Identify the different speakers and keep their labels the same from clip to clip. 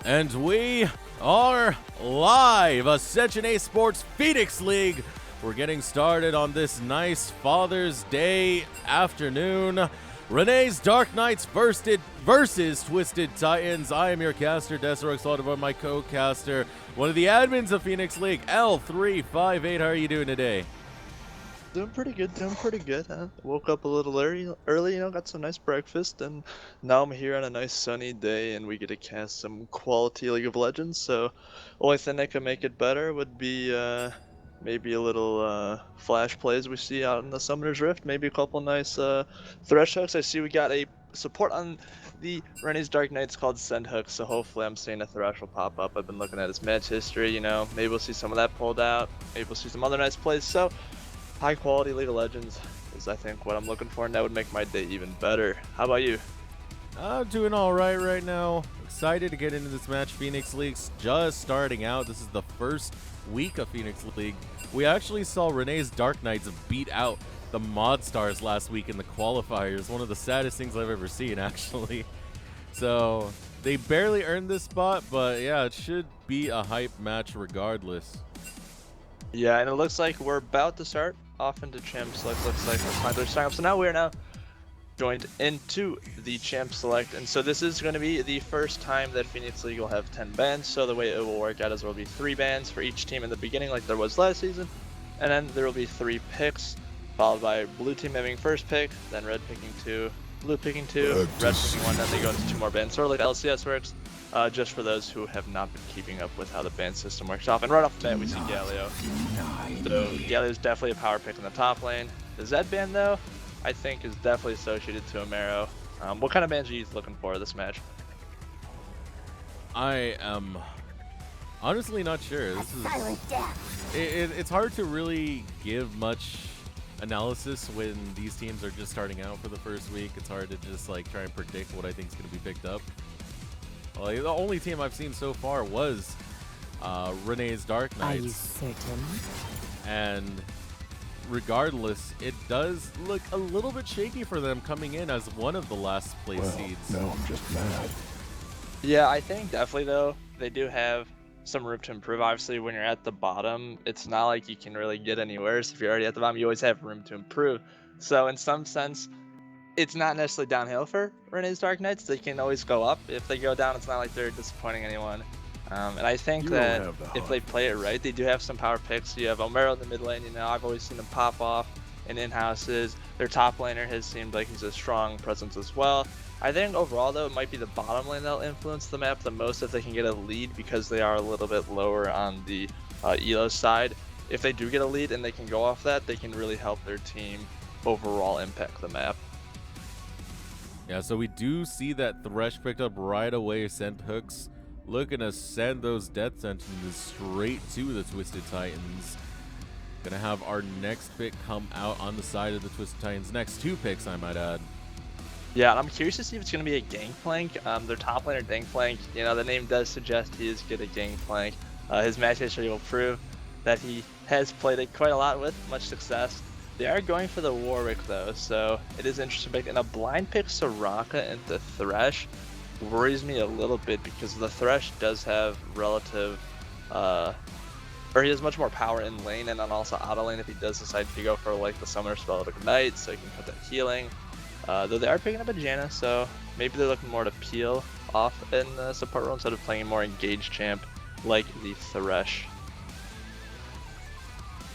Speaker 1: And we are live! Ascension eSports Phoenix League. We're getting started on this nice Father's Day afternoon. Renee's Dark Knights versus Twisted Titans. I am your caster, Decerux, followed by my co-caster, one of the admins of Phoenix League, L358. How are you doing today?
Speaker 2: Doing pretty good, huh? Woke up a little early, got some nice breakfast, and now I'm here on a nice sunny day, and we get to cast some quality League of Legends, so only thing that could make it better would be, maybe a little, flash plays we see out in the Summoner's Rift, maybe a couple nice, thresh hooks. I see we got a support on the Renee's Dark Knights called Send Hooks, so hopefully I'm seeing a thresh will pop up. I've been looking at his match history, maybe we'll see some of that pulled out, maybe we'll see some other nice plays, so high quality League of Legends is, I think, what I'm looking for, and that would make my day even better. How about you?
Speaker 1: I'm doing all right now. Excited to get into this match. Phoenix League's just starting out. This is the first week of Phoenix League. We actually saw Renee's Dark Knights beat out the Mod Stars last week in the qualifiers. One of the saddest things I've ever seen, actually. So they barely earned this spot, but yeah, it should be a hype match regardless.
Speaker 2: Yeah, and it looks like we're about to start off into Champ Select. Looks like we're finally starting up. So now we're joined into the Champ Select, and so this is going to be the first time that Phoenix League will have 10 bans. So the way it will work out is there will be 3 bans for each team in the beginning, like there was last season, and then there will be 3 picks, followed by blue team having first pick, then red picking 2, blue picking 2, red picking 1, then they go into 2 more bans. Sort of like LCS works. Just for those who have not been keeping up with how the ban system works off. And right off the bat, we see Galio. So Galio is definitely a power pick in the top lane. The Zed ban, though, I think is definitely associated to Amaro. What kind of bans are you looking for this match?
Speaker 1: I am honestly not sure. This is it's hard to really give much analysis when these teams are just starting out for the first week. It's hard to just like try and predict what I think is going to be picked up. Well, the only team I've seen so far was Renee's Dark Knights.
Speaker 3: Are you certain?
Speaker 1: And regardless, it does look a little bit shaky for them coming in as one of the last place seeds.
Speaker 4: No, I'm just mad.
Speaker 2: Yeah, I think definitely, though, they do have some room to improve. Obviously, when you're at the bottom, it's not like you can really get any worse. If you're already at the bottom, you always have room to improve. So in some sense, it's not necessarily downhill for Renee's Dark Knights. They can always go up. If they go down, it's not like they're disappointing anyone. And I think that if they play it right, they do have some power picks. You have Omero in the mid lane. I've always seen them pop off in in-houses. Their top laner has seemed like he's a strong presence as well. I think overall, though, it might be the bottom lane that'll influence the map the most if they can get a lead, because they are a little bit lower on the elo side. If they do get a lead and they can go off that, they can really help their team overall impact the map.
Speaker 1: Yeah, so we do see that Thresh picked up right away, sent hooks, looking to send those death sentences straight to the Twisted Titans. Gonna have our next pick come out on the side of the Twisted Titans. Next 2 picks, I might add.
Speaker 2: Yeah, and I'm curious to see if it's going to be a Gangplank. Their top laner Gangplank, the name does suggest he is good at Gangplank. His match history will prove that he has played it quite a lot with much success. They are going for the Warwick, though, so it is interesting. And a blind pick Soraka into Thresh worries me a little bit, because the Thresh does have relative, or he has much more power in lane and then also auto lane if he does decide to go for like the Summoner spell of Ignite, so he can cut that healing. Though they are picking up a Janna, so maybe they're looking more to peel off in the support role instead of playing a more engaged champ like the Thresh.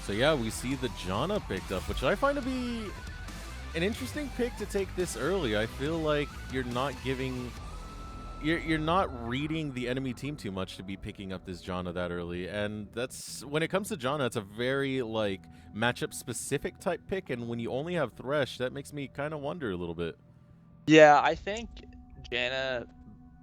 Speaker 1: So yeah, we see the Janna picked up, which I find to be an interesting pick to take this early. I feel like you're not reading the enemy team too much to be picking up this Janna that early, and that's when it comes to Janna, it's a very like matchup specific type pick, and when you only have Thresh, that makes me kind of wonder a little bit.
Speaker 2: Yeah, I think Janna,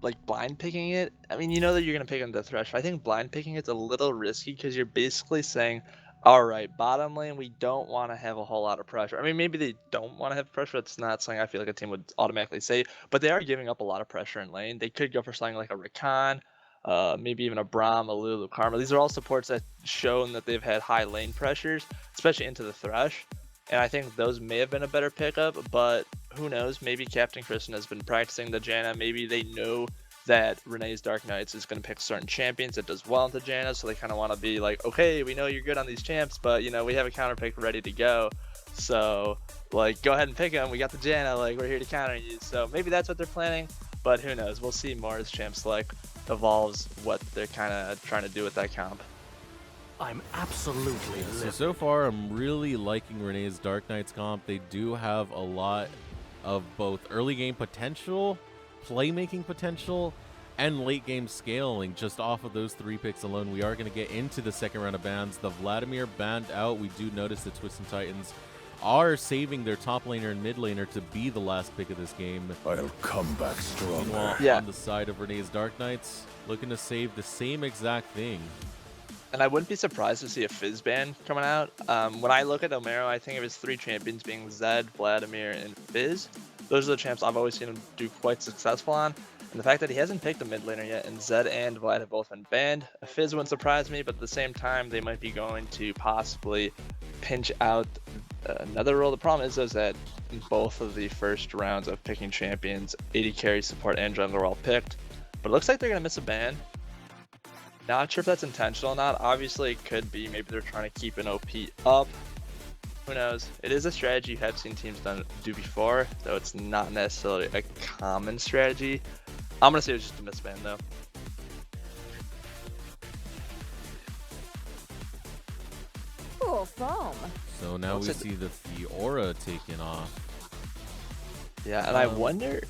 Speaker 2: like blind picking it, I mean, you know that you're gonna pick into Thresh. I think blind picking it's a little risky, because you're basically saying, all right, bottom lane, we don't want to have a whole lot of pressure. I mean, maybe they don't want to have pressure. It's not something I feel like a team would automatically say, but they are giving up a lot of pressure in lane. They could go for something like a Rakan, maybe even a Braum, a Lulu, Karma. These are all supports that shown that they've had high lane pressures, especially into the Thresh. And I think those may have been a better pickup, but who knows? Maybe Captain Kristen has been practicing the Janna. Maybe they know that Renee's Dark Knights is going to pick certain champions that does well into Janna, so they kind of want to be like, okay, we know you're good on these champs, but, you know, we have a counter pick ready to go. So, like, go ahead and pick them. We got the Janna, like, we're here to counter you. So maybe that's what they're planning, but who knows? We'll see more as Champ Select evolves what they're kind of trying to do with that comp.
Speaker 3: I'm absolutely
Speaker 1: So far, I'm really liking Renee's Dark Knights comp. They do have a lot of both early game potential, playmaking potential, and late game scaling just off of those 3 picks alone. We are going to get into the second round of bans. The Vladimir banned out. We do notice the Twisted Titans are saving their top laner and mid laner to be the last pick of this game.
Speaker 4: I'll come back stronger.
Speaker 1: On the side of Renee's Dark Knights, looking to save the same exact thing.
Speaker 2: And I wouldn't be surprised to see a Fizz ban coming out. When I look at Omero, I think of his 3 champions being Zed, Vladimir, and Fizz. Those are the champs I've always seen him do quite successful on. And the fact that he hasn't picked a mid laner yet, and Zed and Vlad have both been banned, a Fizz wouldn't surprise me, but at the same time, they might be going to possibly pinch out another role. The problem is that in both of the first rounds of picking champions, AD carry, support, and jungler were all picked. But it looks like they're going to miss a ban. Not sure if that's intentional or not. Obviously, it could be. Maybe they're trying to keep an OP up. Who knows? It is a strategy you have seen teams do before, though it's not necessarily a common strategy. I'm going to say it was just a misban, though.
Speaker 5: Cool foam.
Speaker 1: So now we see the Fiora taking off.
Speaker 2: Yeah, and I wonder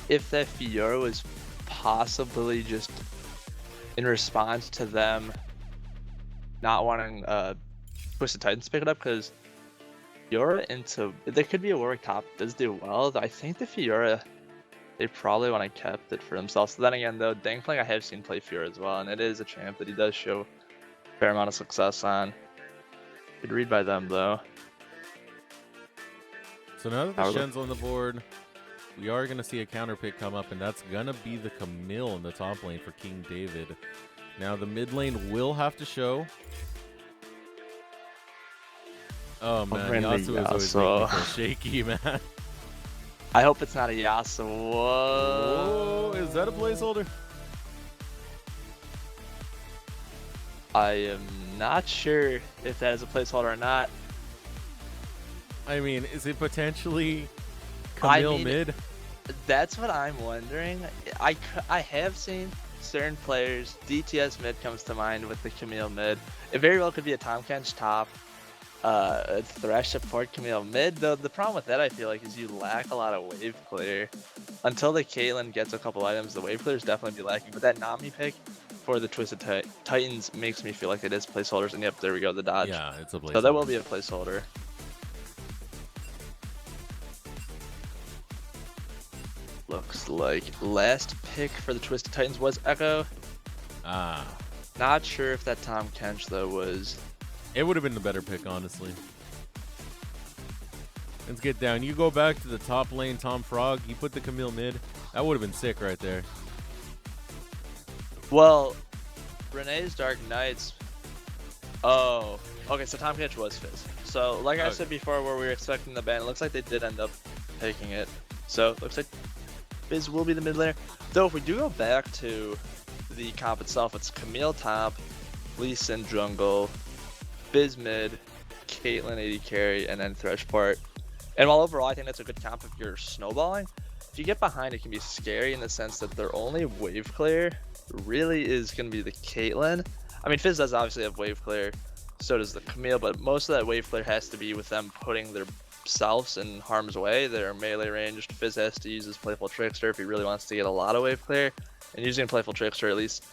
Speaker 2: if that Fiora was possibly just in response to them not wanting Twisted Titans to pick it up, because Fiora into there could be a Warwick top does do well. I think the Fiora, they probably want to kept it for themselves. So then again, though, Dangplank I have seen play Fiora as well, and it is a champ that he does show a fair amount of success on. Good read by them, though.
Speaker 1: So now that the Shen's on the board, we are going to see a counter pick come up, and that's going to be the Camille in the top lane for King David. Now the mid lane will have to show. Oh man, Yasuo is always making me feel shaky, man.
Speaker 2: I hope it's not a Yasuo.
Speaker 1: Whoa, is that a placeholder?
Speaker 2: I am not sure if that is a placeholder or not.
Speaker 1: I mean, is it potentially Camille mid?
Speaker 2: That's what I'm wondering. I have seen certain players, DTS mid comes to mind with the Camille mid. It very well could be a Tahm Kench top, a Thresh support Camille mid, though the problem with that I feel like is you lack a lot of wave clear. Until the Caitlyn gets a couple items, the wave clear is definitely be lacking, but that Nami pick for the Twisted Titans makes me feel like it is placeholders, and yep, there we go, the dodge.
Speaker 1: Yeah, it's a placeholder.
Speaker 2: So that will be a placeholder. Looks like last pick for the Twisted Titans was Echo. Not sure if that Tahm Kench though was.
Speaker 1: It would have been the better pick, honestly. Let's get down. You go back to the top lane, Tom Frog. You put the Camille mid. That would have been sick right there.
Speaker 2: Well, Renee's Dark Knights. Oh, okay. So Tahm Kench was Fizz. So like I said before, where we were expecting the ban, it looks like they did end up taking it. So it looks like Fizz will be the mid laner. Though if we do go back to the comp itself, it's Camille top, Lee Sin jungle, Fizz mid, Caitlyn AD carry, and then Thresh part. And while overall I think that's a good comp if you're snowballing, if you get behind it can be scary in the sense that their only wave clear really is going to be the Caitlyn. I mean, Fizz does obviously have wave clear, so does the Camille, but most of that wave clear has to be with them putting their selves in harm's way. They're melee ranged. Fizz has to use his Playful Trickster if he really wants to get a lot of wave clear, and using Playful Trickster at least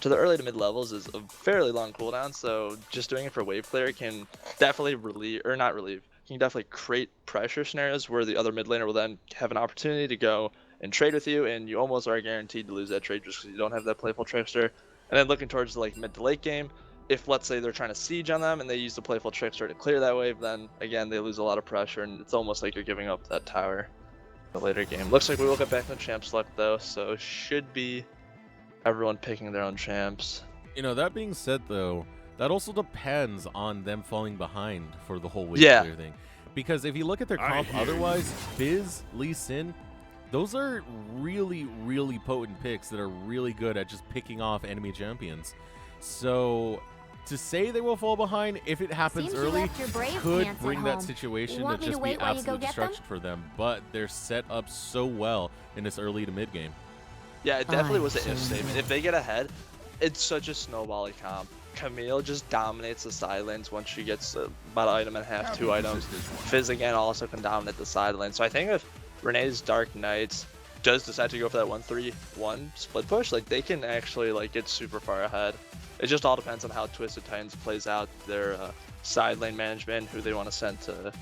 Speaker 2: to the early to mid levels is a fairly long cooldown, so just doing it for wave clear can definitely can definitely create pressure scenarios where the other mid laner will then have an opportunity to go and trade with you, and you almost are guaranteed to lose that trade just because you don't have that Playful Trickster. And then looking towards the mid to late game, if let's say they're trying to siege on them and they use the Playful Trickster to clear that wave, then again they lose a lot of pressure, and it's almost like you're giving up that tower in the later game. Looks like we will get back in the champ select though, so should be everyone picking their own champs.
Speaker 1: You know, that being said though, that also depends on them falling behind for the whole wave clear thing. Because if you look at their comp otherwise, Fizz, Lee Sin, Those are really, really potent picks that are really good at just picking off enemy champions. So to say they will fall behind, if it happens
Speaker 5: Seems you
Speaker 1: early,
Speaker 5: left your brave
Speaker 1: could
Speaker 5: pants
Speaker 1: bring
Speaker 5: at
Speaker 1: that
Speaker 5: home.
Speaker 1: situation
Speaker 5: Want
Speaker 1: to
Speaker 5: me to
Speaker 1: just be
Speaker 5: wait while you go
Speaker 1: absolute
Speaker 5: get them?
Speaker 1: destruction for them. But they're set up so well in this early to mid game.
Speaker 2: Yeah, it definitely
Speaker 5: I
Speaker 2: was an if
Speaker 5: see.
Speaker 2: statement. If they get ahead, it's such a snowbally comp. Camille just dominates the side lanes once she gets about an item and a half, 2 items. Fizz again also can dominate the side lane. So I think if Renee's Dark Knights does decide to go for that 1-3-1 split push, like they can actually like get super far ahead. It just all depends on how Twisted Titans plays out their side lane management, who they want to send to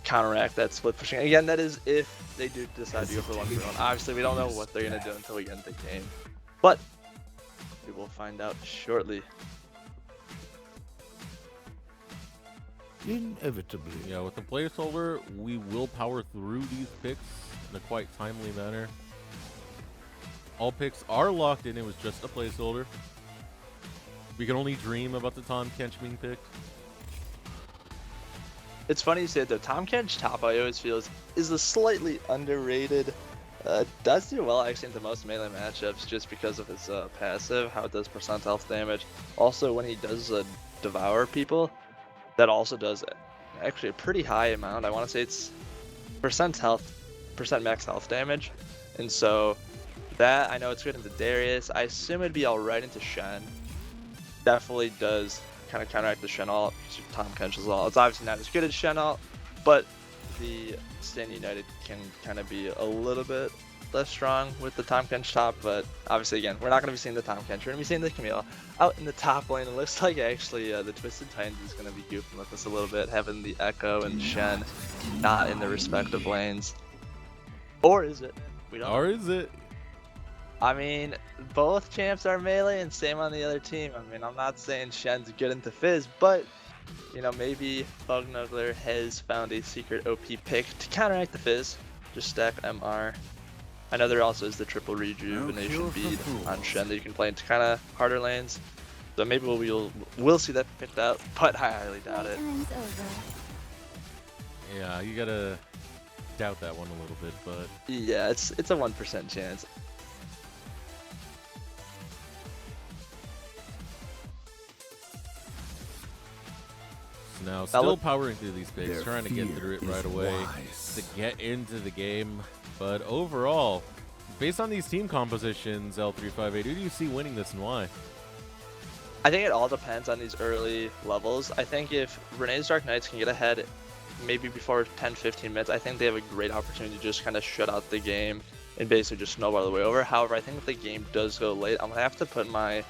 Speaker 2: counteract that split pushing. Again, that is if they do decide to go for 1-3-1. Obviously, we don't know what they're gonna do until we get into the game, but we will find out shortly.
Speaker 4: Inevitably.
Speaker 1: Yeah, with the placeholder, we will power through these picks in a quite timely manner. All picks are locked in. It was just a placeholder. We can only dream about the Tahm Kench being picked.
Speaker 2: It's funny you say it though. Tahm Kench top I always feel is a slightly underrated. Does do well actually into most melee matchups just because of his passive, how it does percent health damage. Also, when he does devour people, that also does actually a pretty high amount. I want to say it's percent max health damage, and so that I know it's good into Darius. I assume it'd be alright into Shen. Definitely does kind of counteract the Shen ult. Tahm Kench's ult. It's obviously not as good as Shen ult, but the Stand United can kind of be a little bit less strong with the Tahm Kench top, but obviously again, we're not going to be seeing the Tahm Kench, we're going to be seeing the Camille out in the top lane. It looks like actually the Twisted Titans is going to be goofing with us a little bit, having the Echo and Shen not in their respective lanes. Or is it? We don't know.
Speaker 1: Or is it?
Speaker 2: I mean, both champs are melee and same on the other team. I mean, I'm not saying Shen's good into Fizz, but you know, maybe Bugnuggler has found a secret OP pick to counteract the Fizz. Just stack MR. I know there also is the triple rejuvenation bead on Shen that you can play into kind of harder lanes. So maybe we'll see that picked up, but I highly doubt it.
Speaker 5: Time's over.
Speaker 1: Yeah, you gotta doubt that one a little bit, but
Speaker 2: Yeah, it's a 1% chance.
Speaker 1: now still
Speaker 2: look-
Speaker 1: powering through these picks,
Speaker 4: Their
Speaker 1: trying to get
Speaker 4: fear
Speaker 1: through it
Speaker 4: is
Speaker 1: right away
Speaker 4: wise.
Speaker 1: to get into the game. But overall, based on these team compositions, L358, who do you see winning this and why?
Speaker 2: I think it all depends on these early levels. I think if Renee's Dark Knights can get ahead maybe before 10-15 minutes, I think they have a great opportunity to just kind of shut out the game and basically just snowball the way over. However, I think if the game does go late, I'm going to have to put my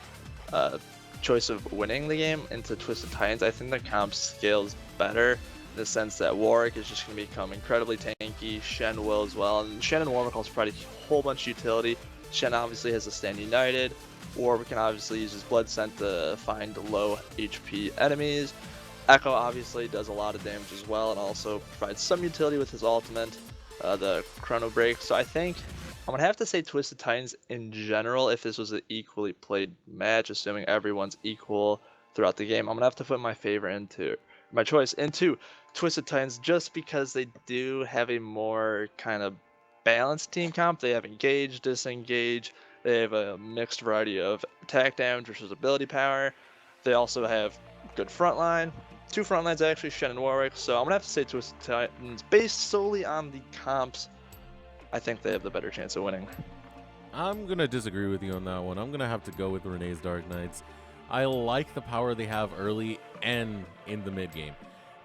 Speaker 2: choice of winning the game into Twisted Titans. I think the comp scales better in the sense that Warwick is just going to become incredibly tanky. Shen will as well. And Shen and Warwick also provide a whole bunch of utility. Shen obviously has a Stand United. Warwick can obviously use his Blood Scent to find low HP enemies. Echo obviously does a lot of damage as well and also provides some utility with his ultimate, the Chrono Break. So I think I'm going to have to say Twisted Titans in general if this was an equally played match, assuming everyone's equal throughout the game. I'm going to have to put my choice into Twisted Titans just because they do have a more kind of balanced team comp. They have Engage, Disengage. They have a mixed variety of attack damage versus ability power. They also have good frontline. Two front lines actually, Shen and Warwick. So I'm going to have to say Twisted Titans based solely on the comps. I think they have the better chance of winning.
Speaker 1: I'm going to disagree with you on that one. I'm going to have to go with Renee's Dark Knights. I like the power they have early and in the mid game.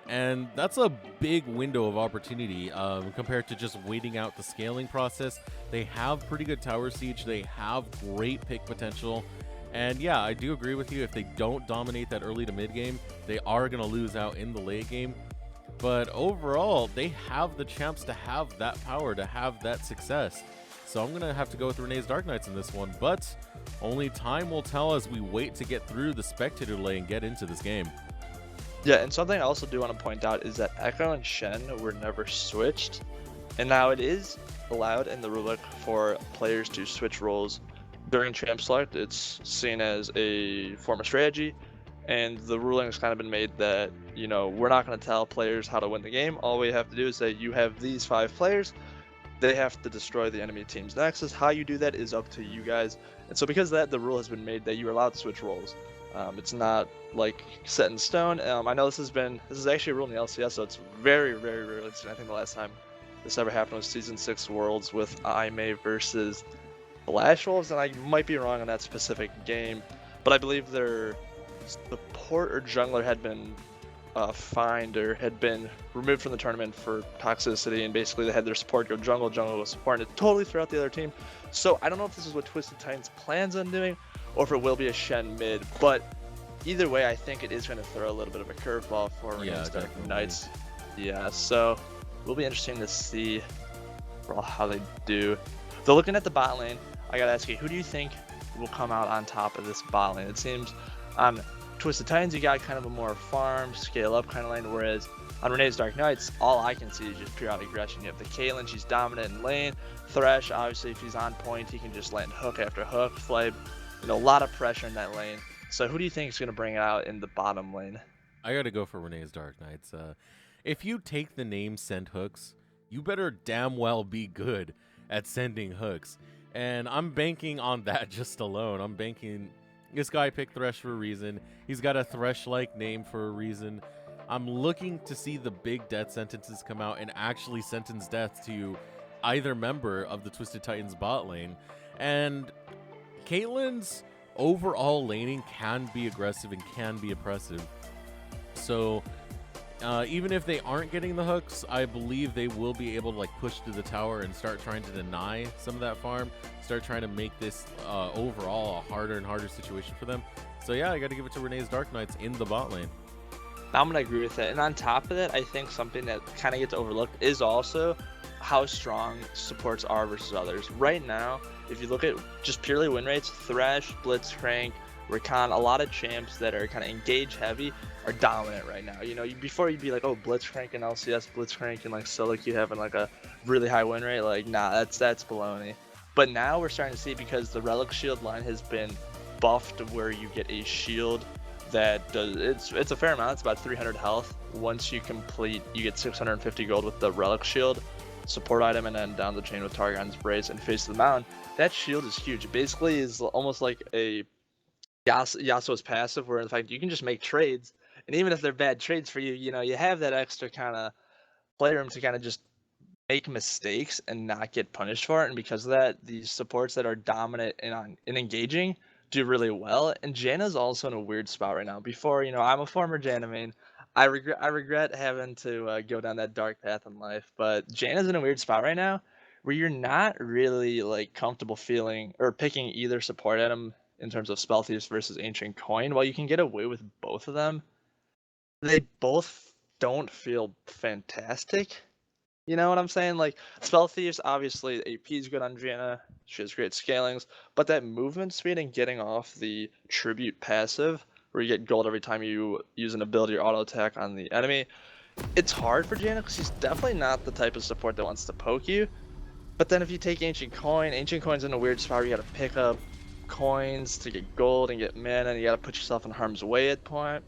Speaker 1: And that's a big window of opportunity compared to just waiting out the scaling process. They have pretty good tower siege. They have great pick potential. And yeah, I do agree with you. If they don't dominate that early to mid game, they are going to lose out in the late game. But overall, they have the champs to have that power, to have that success. So I'm going to have to go with Renee's Dark Knights in this one. But only time will tell as we wait to get through the spectator lane and get into this game.
Speaker 2: Yeah, and something I also do want to point out is that Echo and Shen were never switched. And now it is allowed in the rulebook for players to switch roles during champ select. It's seen as a form of strategy. And the ruling has kind of been made that, you know, we're not going to tell players how to win the game. All we have to do is say you have these 5 players. they have to destroy the enemy team's nexus. How you do that is up to you guys. And so because of that, the rule has been made that you're allowed to switch roles. It's not like set in stone. I know this is actually a rule in the LCS, so it's very, very rarely seen. I think the last time this ever happened was Season 6 Worlds with Aime versus Flash Wolves, and I might be wrong on that specific game, but I believe their support or jungler had been fined or had been removed from the tournament for toxicity, and basically they had their support go jungle was support, and it totally threw out the other team. So I don't know if this is what Twisted Titans plans on doing, or if it will be a Shen mid, but either way, I think it is going to throw a little bit of a curveball for Renee's Dark Knights. Yeah, so it will be interesting to see how they do. Though looking at the bot lane, I gotta ask you, who do you think will come out on top of this bot lane? It seems on Twisted Titans, you got kind of a more farm, scale up kind of lane, whereas on Renee's Dark Knights, all I can see is just pure out aggression. You have the Caitlyn, she's dominant in lane. Thresh, obviously, if he's on point, he can just land hook after hook. Flame, a lot of pressure in that lane. So who do you think is going to bring it out in the bottom lane?
Speaker 1: I gotta go for Renee's Dark Knights. If you take the name Send Hooks, you better damn well be good at sending hooks. And I'm banking on that just alone. I'm banking... This guy picked Thresh for a reason. He's got a Thresh-like name for a reason. I'm looking to see the big death sentences come out and actually sentence death to either member of the Twisted Titans bot lane. And Caitlyn's overall laning can be aggressive and can be oppressive. So even if they aren't getting the hooks, I believe they will be able to push to the tower and start trying to deny some of that farm, start trying to make this overall a harder and harder situation for them. So yeah, I got to give it to Renee's Dark Knights in the bot lane.
Speaker 2: I'm going to agree with that. And on top of that, I think something that kind of gets overlooked is also how strong supports are versus others. Right now, if you look at just purely win rates, Thresh, Blitzcrank, Rakan, a lot of champs that are kind of engage heavy are dominant right now. Before you'd be like, oh, Blitzcrank and LCS, Blitzcrank and Silic, you having a really high win rate. Nah, that's baloney. But now we're starting to see, because the Relic Shield line has been buffed where you get a shield that does, it's a fair amount. It's about 300 health. Once you complete, you get 650 gold with the Relic Shield support item, and then down the chain with Targon's Brace and Face of the Mountain. That shield is huge. It basically is almost like a Yasuo's passive, where in fact you can just make trades, and even if they're bad trades for you, you have that extra kind of playroom to kind of just make mistakes and not get punished for it. And because of that, these supports that are dominant and engaging do really well. And Janna's also in a weird spot right now. Before, I'm a former Janna main. I regret having to go down that dark path in life, but Janna's in a weird spot right now where you're not really comfortable feeling or picking either support item in terms of Spell Thieves versus Ancient Coin. While you can get away with both of them, they both don't feel fantastic. You know what I'm saying? Spell Thieves, obviously, AP is good on Janna. She has great scalings. But that movement speed and getting off the Tribute passive, where you get gold every time you use an ability or auto attack on the enemy, it's hard for Janna because she's definitely not the type of support that wants to poke you. But then if you take Ancient Coin's in a weird spot where you gotta pick up coins to get gold and get mana, and you gotta put yourself in harm's way at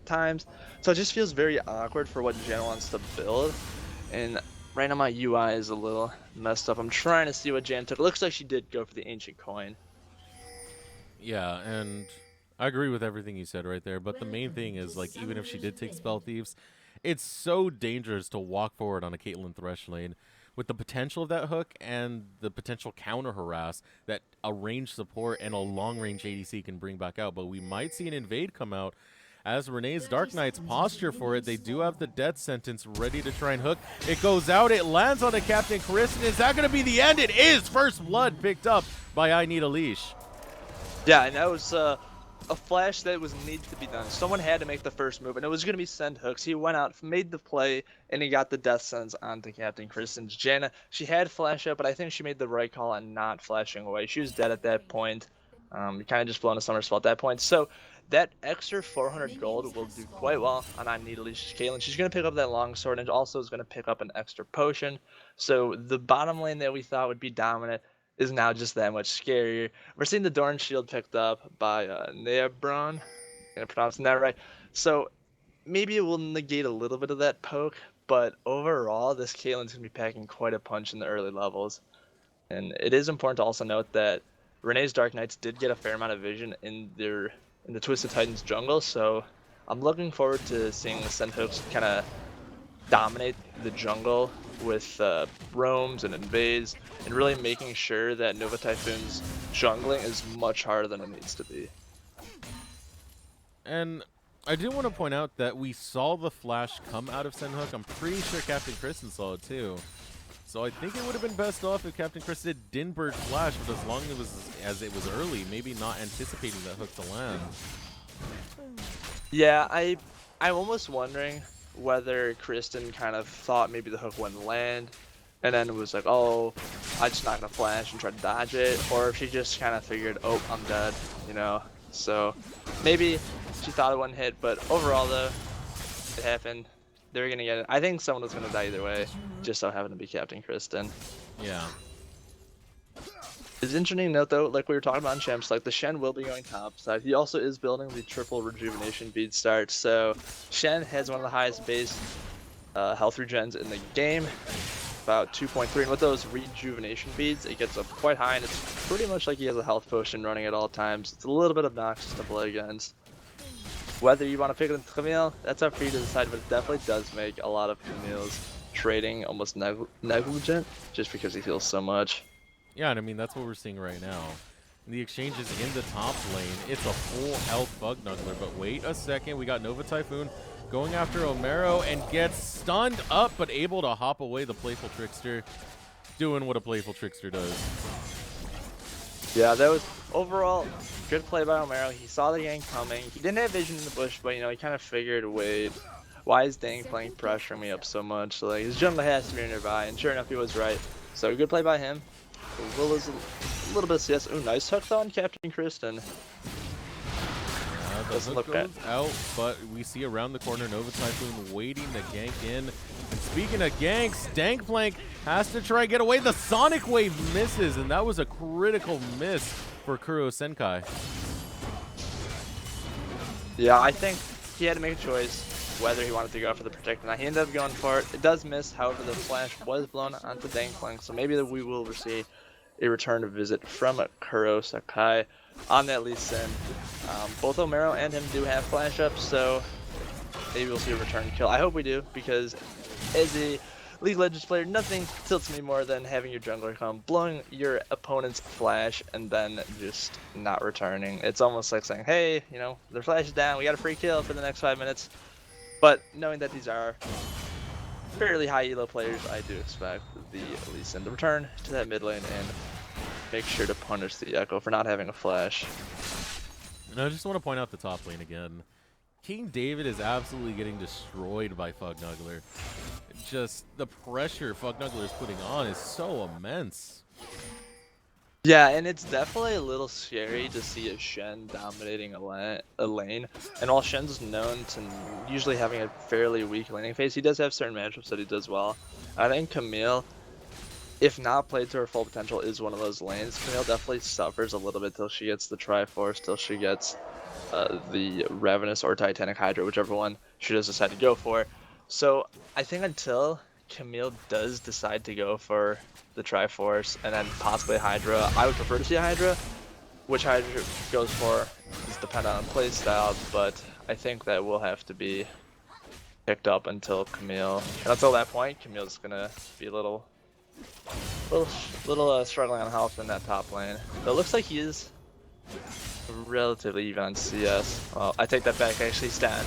Speaker 2: times. So it just feels very awkward for what Janna wants to build. And right now my UI is a little messed up. I'm trying to see what Jan took. It looks like she did go for the Ancient Coin.
Speaker 1: Yeah, and I agree with everything you said right there, but the main thing is, even if she did take Spell Thieves, it's so dangerous to walk forward on a Caitlyn Thresh lane with the potential of that hook and the potential counter harass that a range support and a long-range ADC can bring back out. But we might see an invade come out as Renee's Dark Knights posture for it. They do have the death sentence ready to try and hook. It goes out. It lands on the Captain Chris. And is that going to be the end? It is. First blood picked up by I Need a Leash.
Speaker 2: Yeah, and that was a flash that needed to be done. Someone had to make the first move, and it was going to be Send Hooks. He went out, made the play, and he got the death sentence onto Captain Kristen's Janna. She had flash up, but I think she made the right call on not flashing away. She was dead at that point. Kind of just blown a somersault at that point. So that extra 400 gold will do quite well on I Need a Leash Caitlyn. She's going to pick up that longsword, and also is going to pick up an extra potion. So the bottom lane that we thought would be dominant is now just that much scarier. We're seeing the Dorn Shield picked up by Neabron. I'm pronouncing that right. So maybe it will negate a little bit of that poke, but overall, this Caitlyn's going to be packing quite a punch in the early levels. And it is important to also note that Renee's Dark Knights did get a fair amount of vision in the Twisted Titans jungle, so I'm looking forward to seeing the Senhooks kind of dominate the jungle with roams and invades, and really making sure that Nova Typhoon's jungling is much harder than it needs to be.
Speaker 1: And I do want to point out that we saw the flash come out of Senhook. I'm pretty sure Captain Kristen saw it too. So I think it would have been best off if Captain Kristen didn't burn flash, but as long as it was early, maybe not anticipating that hook to land.
Speaker 2: Yeah, I'm almost wondering whether Kristen kind of thought maybe the hook wouldn't land, and then was like, oh, I'm just not gonna flash and try to dodge it, or if she just kind of figured, oh, I'm dead, you know. So maybe she thought it wouldn't hit, but overall though, it happened. They were gonna get it. I think someone was gonna die either way, just so happened to be Captain Kristen.
Speaker 1: Yeah.
Speaker 2: It's interesting to note though, like we were talking about in Champs, like the Shen will be going top side. He also is building the triple rejuvenation bead start, so Shen has one of the highest base health regens in the game, about 2.3, and with those rejuvenation beads, it gets up quite high, and it's pretty much like he has a health potion running at all times. It's a little bit obnoxious to play against. Whether you want to pick it with Camille, that's up for you to decide, but it definitely does make a lot of Camille's trading almost negligent, just because he heals so much.
Speaker 1: Yeah, and I mean, that's what we're seeing right now. The exchanges in the top lane, it's a full health Bug Knuckler, but wait a second, we got Nova Typhoon going after Omero and gets stunned up, but able to hop away the Playful Trickster, doing what a Playful Trickster does.
Speaker 2: Yeah, that was overall good play by Omero. He saw the gank coming. He didn't have vision in the bush, but you know, he kind of figured, wait, why is Dang playing pressuring me up so much? So, like, his jungle has to be nearby, and sure enough, he was right. So good play by him. Will is a little bit of CS. Ooh, nice hook on Captain Kristen.
Speaker 1: Yeah, the
Speaker 2: Doesn't
Speaker 1: hook
Speaker 2: look bad.
Speaker 1: goes out, but we see around the corner Nova Typhoon waiting to gank in. And speaking of ganks, Dankplank has to try and get away. The Sonic Wave misses, and that was a critical miss for Kuro Senkai.
Speaker 2: Yeah, I think he had to make a choice whether he wanted to go for the protect or not. He ended up going for it. It does miss, however, the flash was blown onto Dankplank, so maybe we will receive a return to visit from Kuro Sakai on that Lee Sin. Both Omero and him do have flash ups, so maybe we'll see a return kill. I hope we do, because as a League of Legends player, nothing tilts me more than having your jungler come, blowing your opponent's flash, and then just not returning. It's almost like saying, hey, you know, their flash is down, we got a free kill for the next 5 minutes. But knowing that these are fairly high elo players, I do expect the Lee Sin to return to that mid lane and make sure to punish the Echo for not having a flash.
Speaker 1: And I just want to point out the top lane again. King David is absolutely getting destroyed by Fugnuggler. Just the pressure Fugnuggler is putting on is so immense.
Speaker 2: Yeah, and it's definitely a little scary to see a Shen dominating a lane. And while Shen's known to usually having a fairly weak laning phase, he does have certain matchups that he does well. I think Camille, if not played to her full potential, is one of those lanes. Camille definitely suffers a little bit till she gets the Triforce, till she gets the Ravenous or Titanic Hydra, whichever one she does decide to go for. So I think until Camille does decide to go for the Triforce and then possibly a Hydra, I would prefer to see a Hydra. Which Hydra goes for is dependent on playstyle, but I think that will have to be picked up until Camille. And until that point, Camille's gonna be a little struggling on health in that top lane. But it looks like he is relatively even on CS. Well, I take that back. Actually, stand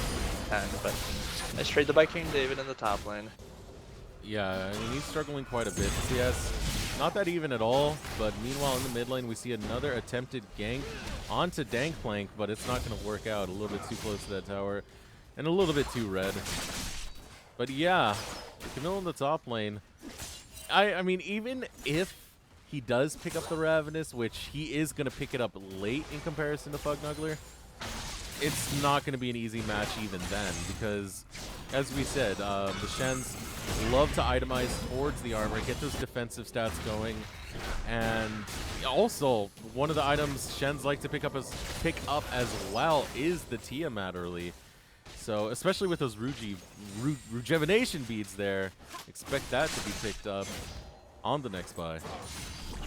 Speaker 2: 10, but nice trade by King David in the top lane.
Speaker 1: Yeah, I mean, he's struggling quite a bit. CS, not that even at all, but meanwhile in the mid lane we see another attempted gank onto Dankplank, but it's not going to work out. A little bit too close to that tower and a little bit too red. But yeah, Camille in the top lane. I mean, even if he does pick up the Ravenous, which he is going to pick it up late in comparison to Fugnuggler, it's not going to be an easy match even then, because, as we said, the Shens love to itemize towards the armor, get those defensive stats going, and also, one of the items Shens like to pick up as well is the Tiamat early. So, especially with those rejuvenation beads there, expect that to be picked up on the next buy.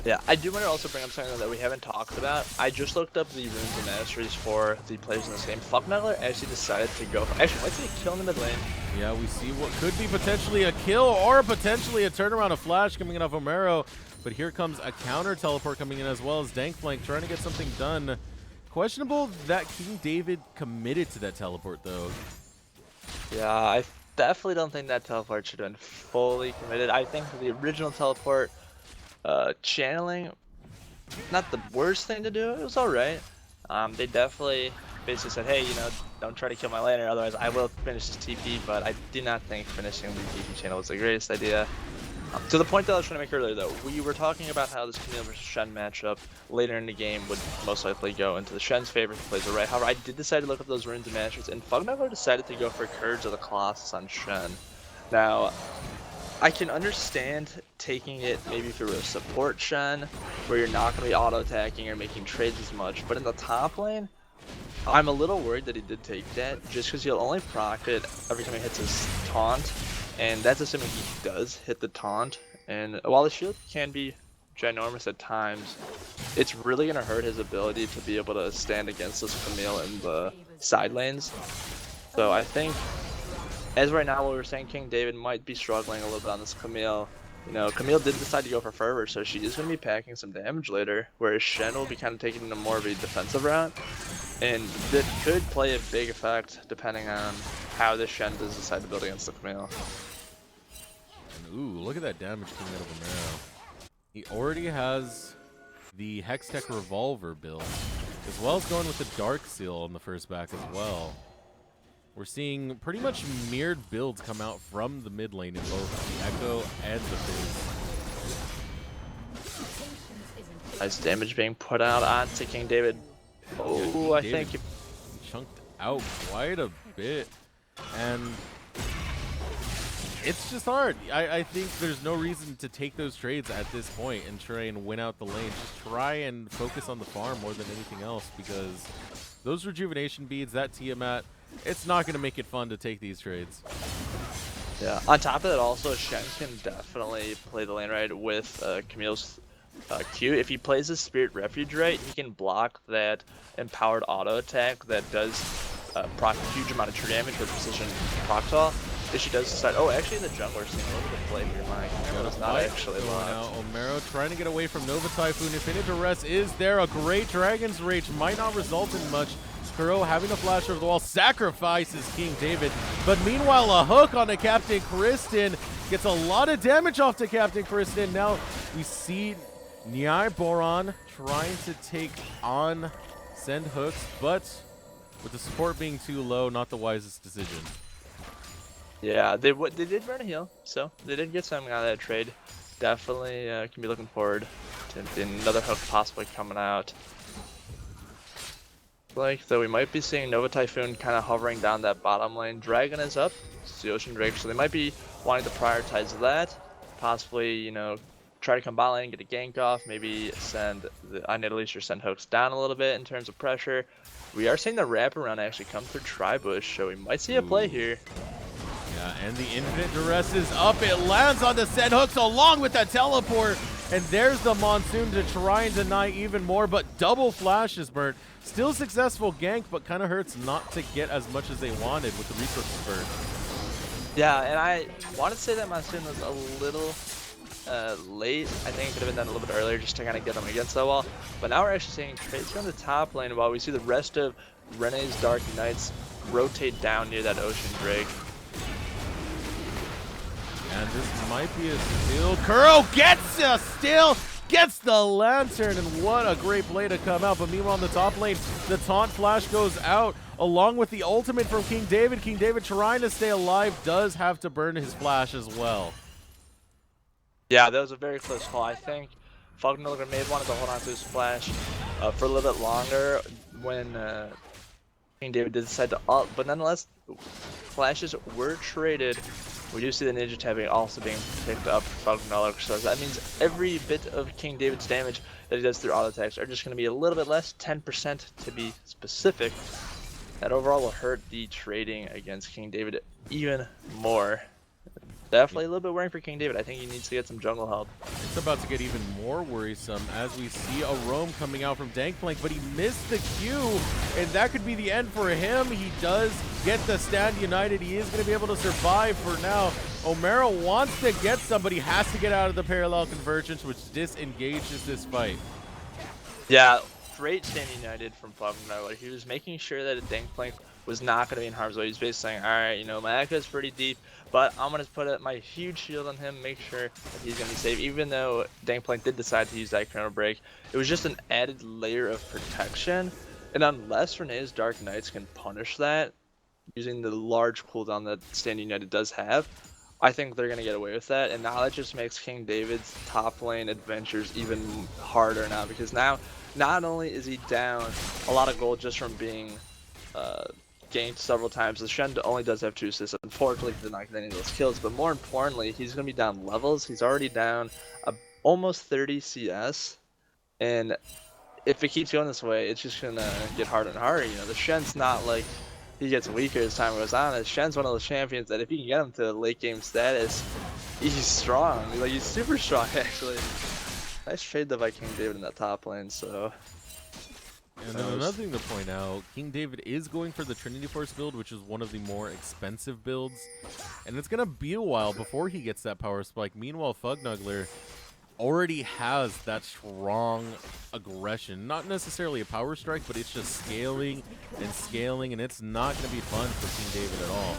Speaker 2: Yeah, I do want to also bring up something that we haven't talked about. I just looked up the runes and masteries for the players in this game. Fucknuggler actually decided to go for, actually, let's see a kill in the mid lane.
Speaker 1: Yeah, we see what could be potentially a kill or potentially a turnaround, a flash coming in off Omero. But here comes a counter teleport coming in as well as Dankflank trying to get something done. Questionable that King David committed to that teleport though.
Speaker 2: Yeah, I definitely don't think that teleport should have been fully committed. I think the original teleport channeling, not the worst thing to do. It was alright. They definitely basically said, hey, you know, don't try to kill my laner, otherwise I will finish this TP, but I do not think finishing the TP channel was the greatest idea. To the point that I was trying to make earlier though, we were talking about how this Camille versus Shen matchup later in the game would most likely go into the Shen's favor who plays the right. However, I did decide to look up those runes and masters, and Fugnugler decided to go for Courage of the Colossus on Shen. Now, I can understand taking it maybe through a support Shen, where you're not going to be auto-attacking or making trades as much, but in the top lane, I'm a little worried that he did take that, just because he'll only proc it every time he hits his taunt, and that's assuming he does hit the taunt. And while the shield can be ginormous at times, it's really going to hurt his ability to be able to stand against this Camille in the side lanes. So I think, as right now, what we're saying, King David might be struggling a little bit on this Camille. You know, Camille did decide to go for Fervor, so she is going to be packing some damage later, whereas Shen will be kind of taking into more of a defensive route. And that could play a big effect depending on how this Shen does decide to build against the Camille.
Speaker 1: And ooh, look at that damage coming out of Omero. He already has the Hextech Revolver build, as well as going with the Dark Seal on the first back as well. We're seeing pretty much mirrored builds come out from the mid lane in both the Echo and the Fizz.
Speaker 2: Nice damage being put out onto King David. Oh, I think
Speaker 1: he chunked out quite a bit, and it's just hard. I think there's no reason to take those trades at this point and try and win out the lane. Just try and focus on the farm more than anything else, because those rejuvenation beads, that Tiamat, it's not going to make it fun to take these trades.
Speaker 2: Yeah. On top of that, also, Shen can definitely play the lane right with Camille's Q. If he plays his Spirit Refuge right, he can block that empowered auto attack that does proc a huge amount of true damage with precision proc all. If she does decide, oh, actually, the jungler's seeing a little bit of play here. My camera's not actually locked.
Speaker 1: Omero trying to get away from Nova Typhoon. Infinite Duress is there. A great Dragon's Rage might not result in much. Kuro having a flash over the wall sacrifices King David, but meanwhile a hook on the Captain Kristen gets a lot of damage off to Captain Kristen. Now we see Nyai Boron trying to take on Send Hooks, but with the support being too low, not the wisest decision.
Speaker 2: Yeah, they did burn a heal, so they did get something out of that trade. Definitely can be looking forward to another hook possibly coming out. Like, though we might be seeing Nova Typhoon kind of hovering down that bottom lane. Dragon is up, it's the Ocean Drake, so they might be wanting to prioritize that. Possibly, you know, try to come bot lane, get a gank off, maybe send the Inedalis or send hooks down a little bit in terms of pressure. We are seeing the wraparound actually come through Tribush, so we might see a play here.
Speaker 1: Yeah, and the Infinite Duress is up. It lands on the Send Hooks along with that teleport. And there's the Monsoon to try and deny even more, but double flash is burnt. Still successful gank, but kind of hurts not to get as much as they wanted with the resource spurt.
Speaker 2: Yeah, and I want to say that Monsoon was a little late. I think it could have been done a little bit earlier just to kind of get them against that wall. But now we're actually seeing trades on the top lane while we see the rest of Renee's Dark Knights rotate down near that Ocean Drake.
Speaker 1: And this might be a steal. Kuro gets a steal, gets the Lantern, and what a great play to come out. But meanwhile, on the top lane, the taunt flash goes out, along with the ultimate from King David. King David trying to stay alive, does have to burn his flash as well.
Speaker 2: Yeah, that was a very close call. I think Fugnugler may have wanted to hold on to his flash for a little bit longer when King David did decide to ult, but nonetheless, flashes were traded. We do see the Ninja Tapping also being picked up for Fugnugler, so that means every bit of King David's damage that he does through auto attacks are just going to be a little bit less, 10% to be specific. That overall will hurt the trading against King David even more. Definitely a little bit worrying for King David. I think he needs to get some jungle help.
Speaker 1: It's about to get even more worrisome as we see a roam coming out from Gangplank, but he missed the Q, and that could be the end for him. He does get the stand united. He is going to be able to survive for now. Omero wants to get somebody, has to get out of the parallel convergence, which disengages this fight.
Speaker 2: Yeah, great stand united from Pugner. He was making sure that Gangplank was not going to be in harm's way. He's basically saying, all right, you know, my echo is pretty deep, but I'm going to put my huge shield on him, make sure that he's going to be safe. Even though Gangplank did decide to use that Chrono Break, it was just an added layer of protection. And unless Renee's Dark Knights can punish that, using the large cooldown that Stand United does have, I think they're going to get away with that. And now that just makes King David's top lane adventures even harder now, because now not only is he down a lot of gold just from being ganked several times, the Shen only does have 2 assists. Unfortunately, he did not get any of those kills, but more importantly, he's going to be down levels. He's already down almost 30 CS, and if it keeps going this way, it's just going to get harder and harder. You know, the Shen's not like he gets weaker as time goes on. The Shen's one of those champions that if you can get him to late game status, he's strong. Like, he's super strong, actually. Nice trade by King David in that top lane, so...
Speaker 1: And then another thing to point out, King David is going for the Trinity Force build, which is one of the more expensive builds. And it's going to be a while before he gets that power spike. Meanwhile, Fugnuggler already has that strong aggression. Not necessarily a power strike, but it's just scaling, and it's not going to be fun for King David at all.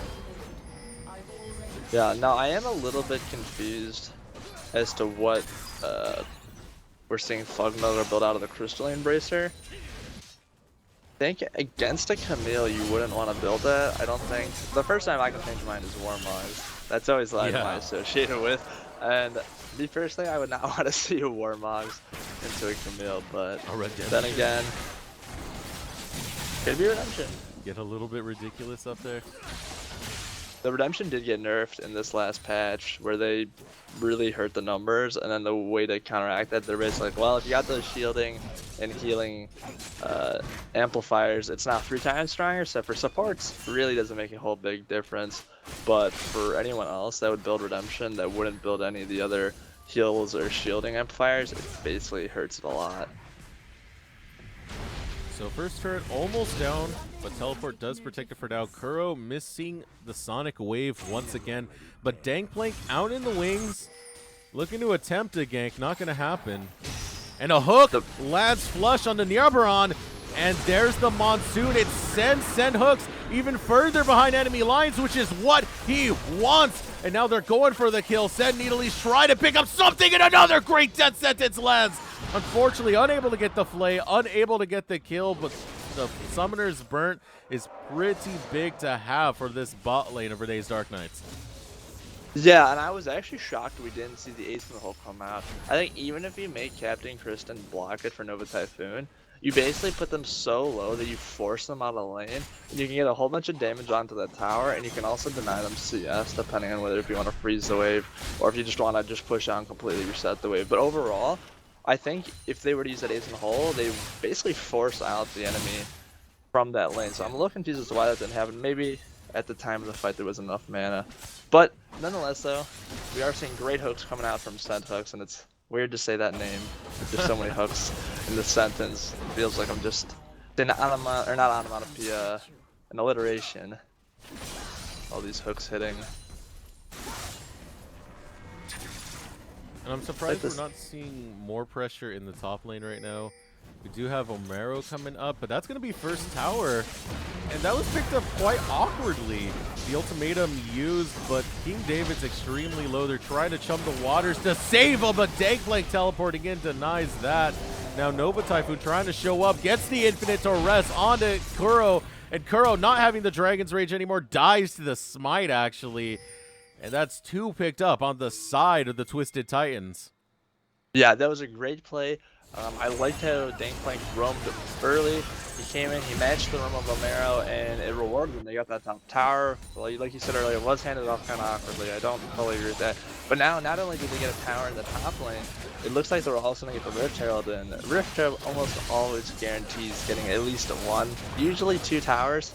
Speaker 2: Yeah, now I am a little bit confused as to what we're seeing Fugnuggler build out of the Crystalline Bracer. I think against a Camille you wouldn't want to build that. I don't think. The first time I can change mine is Warmogs. That's always the item I associate it with. And me personally, I would not want to see a Warmogs into a Camille, but then again, could be Redemption.
Speaker 1: Get a little bit ridiculous up there.
Speaker 2: The Redemption did get nerfed in this last patch where they really hurt the numbers, and then the way to counteract that, they're basically like, well, if you got those shielding and healing amplifiers, it's not 3 times stronger, so for supports, really doesn't make a whole big difference. But for anyone else that would build Redemption that wouldn't build any of the other heals or shielding amplifiers, it basically hurts it a lot.
Speaker 1: So first turret almost down, but teleport does protect it for now. Kuro missing the Sonic Wave once again, but Gangplank out in the wings, looking to attempt a gank, not going to happen. And a hook, lads flush on the Nyabaron, and there's the Monsoon. It send hooks even further behind enemy lines, which is what he wants. And now they're going for the kill. Send Needleys try to pick up something, and another great death sentence lands. Unfortunately, unable to get the flay, unable to get the kill, but the Summoner's Burnt is pretty big to have for this bot lane of Renee's Dark Knights.
Speaker 2: Yeah, and I was actually shocked we didn't see the Ace in the Hole come out. I think even if you make Captain Kristen block it for Nova Typhoon, you basically put them so low that you force them out of lane, and you can get a whole bunch of damage onto that tower, and you can also deny them CS, depending on whether if you want to freeze the wave, or if you just want to just push out and completely reset the wave. But overall, I think if they were to use that Ace in the Hole, they basically force out the enemy from that lane. So I'm a little confused as to why that didn't happen. Maybe at the time of the fight there was enough mana. But nonetheless though, we are seeing great hooks coming out from Scent Hooks, and it's weird to say that name. There's so many hooks in the sentence. It feels like I'm just an onomatopoeia, an alliteration. All these hooks hitting.
Speaker 1: And I'm surprised we're not seeing more pressure in the top lane right now. We do have Omero coming up, but that's going to be first tower. And that was picked up quite awkwardly. The ultimatum used, but King David's extremely low. They're trying to chum the waters to save him, but Gangplank teleporting in denies that. Now Nova Typhoon trying to show up, gets the Infinite to rest onto Kuro. And Kuro, not having the Dragon's Rage anymore, dies to the Smite, actually. And that's 2 picked up on the side of the Twisted Titans.
Speaker 2: Yeah, that was a great play. I liked how Gangplank roamed early. He came in, he matched the roam of Omero, and it rewarded them. They got that top tower. Well, like you said earlier, it was handed off kind of awkwardly. I don't totally agree with that. But now, not only did they get a tower in the top lane, it looks like they're also going to get the Rift Herald in. Rift Herald almost always guarantees getting at least 1, usually 2 towers.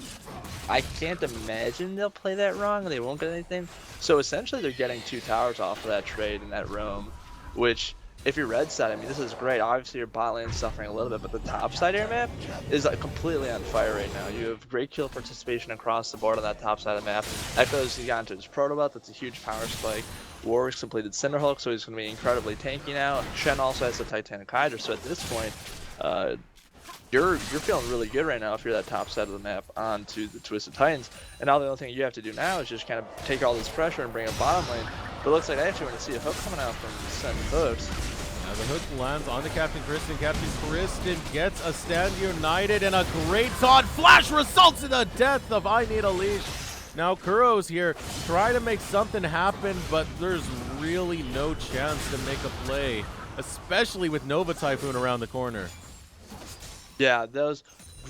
Speaker 2: I can't imagine they'll play that wrong and they won't get anything. So essentially they're getting 2 towers off of that trade in that roam, which if you're red side, I mean, this is great. Obviously your bot lane's suffering a little bit, but the top side air map is like completely on fire right now. You have great kill participation across the board on that top side of the map. Echoes, he got into his protobot, that's a huge power spike. Warwick's completed Cinderhulk, so he's going to be incredibly tanky now. Shen also has the Titanic Hydra, so at this point, you're feeling really good right now if you're that top side of the map onto the Twisted Titans. And now the only thing you have to do now is just kind of take all this pressure and bring a bottom lane. But it looks like actually we're going to see a hook coming out from Sen Hooks.
Speaker 1: Now the hook lands on the Captain Kristen. Captain Kristen gets a stand united, and a great taunt flash results in the death of I Need a Leash. Now Kuro's here, trying to make something happen, but there's really no chance to make a play, especially with Nova Typhoon around the corner.
Speaker 2: Yeah, that was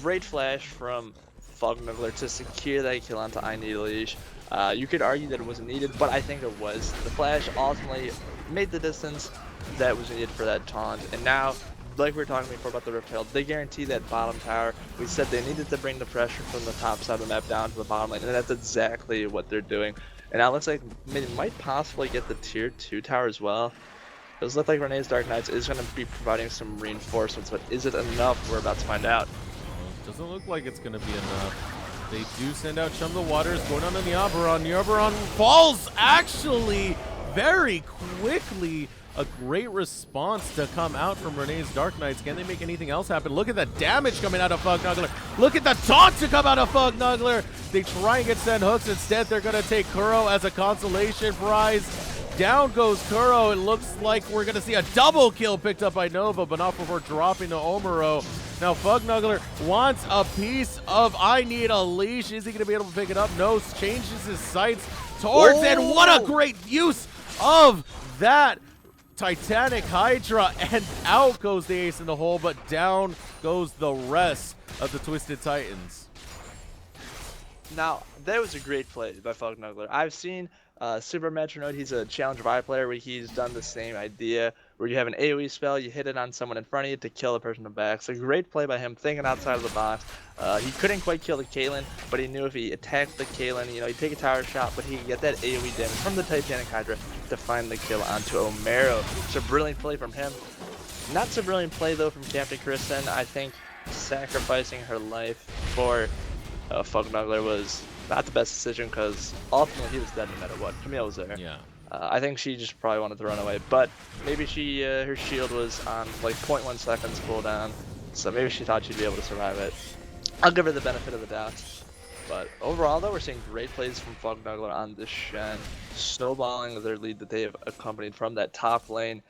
Speaker 2: great flash from Fognuggler to secure that kill onto I Need a Leash. You could argue that it wasn't needed, but I think it was. The flash ultimately made the distance that was needed for that taunt, and now, like we were talking before about the Rift Herald, they guarantee that bottom tower. We said they needed to bring the pressure from the top side of the map down to the bottom lane, and that's exactly what they're doing. And now it looks like they might possibly get the tier 2 tower as well. It does look like Renee's Dark Knights is going to be providing some reinforcements, but is it enough? We're about to find out.
Speaker 1: Doesn't look like it's going to be enough. They do send out Chum the Waters, going on to Nyabaron. Nyabaron falls actually very quickly. A great response to come out from Renee's Dark Knights. Can they make anything else happen? Look at the damage coming out of Fognuggler. Look at the taunt to come out of Fognuggler. They try and get Sen Hooks. Instead, they're going to take Kuro as a consolation prize. Down goes Kuro. It looks like we're going to see a double kill picked up by Nova, but not before dropping to Omuro. Now Fognuggler wants a piece of I Need a Leash. Is he going to be able to pick it up? No, changes his sights towards it. What a great use of that Titanic Hydra, and out goes the ace in the hole, but down goes the rest of the Twisted Titans.
Speaker 2: Now, that was a great play by Fognuggler. I've seen Super Metronode, he's a Challenge Vi player where he's done the same idea, where you have an AoE spell, you hit it on someone in front of you to kill the person in the back. So great play by him, thinking outside of the box. He couldn't quite kill the Caitlyn, but he knew if he attacked the Caitlyn, you know, he'd take a tower shot, but he could get that AoE damage from the Titanic Hydra to find the kill onto Omero. It's a brilliant play from him. Not so brilliant play though from Captain Kristen. I think sacrificing her life for Fognuggler was not the best decision, because ultimately he was dead no matter what. Camille was there.
Speaker 1: Yeah.
Speaker 2: I think she just probably wanted to run away, but maybe she her shield was on like 0.1 seconds cooldown, so maybe she thought she'd be able to survive it. I'll give her the benefit of the doubt. But overall though, we're seeing great plays from Fognuggler on this Shen, snowballing their lead that they have accompanied from that top lane.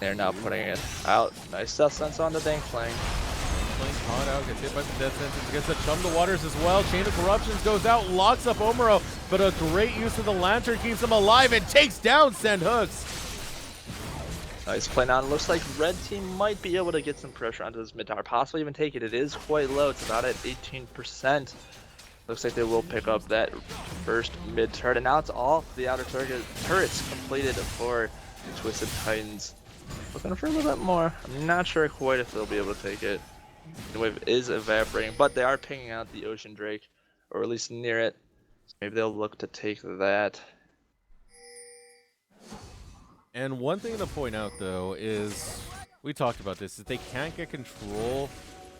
Speaker 2: They're now putting it out. Nice death sense on the Dankflank.
Speaker 1: Caught out, gets hit by the death sentence, gets a Chum the Waters as well. Chain of Corruptions goes out, locks up Omuro, but a great use of the Lantern keeps him alive and takes down Sen Hooks.
Speaker 2: Nice play now. It looks like red team might be able to get some pressure onto this mid tower, possibly even take it. It is quite low, it's about at 18%. Looks like they will pick up that first mid turret, and now it's all the outer turrets completed for Twisted Titans. Looking for a little bit more. I'm not sure quite if they'll be able to take it. The wave is evaporating, but they are pinging out the Ocean Drake, or at least near it. So maybe they'll look to take that.
Speaker 1: And one thing to point out though is, we talked about this, if they can't get control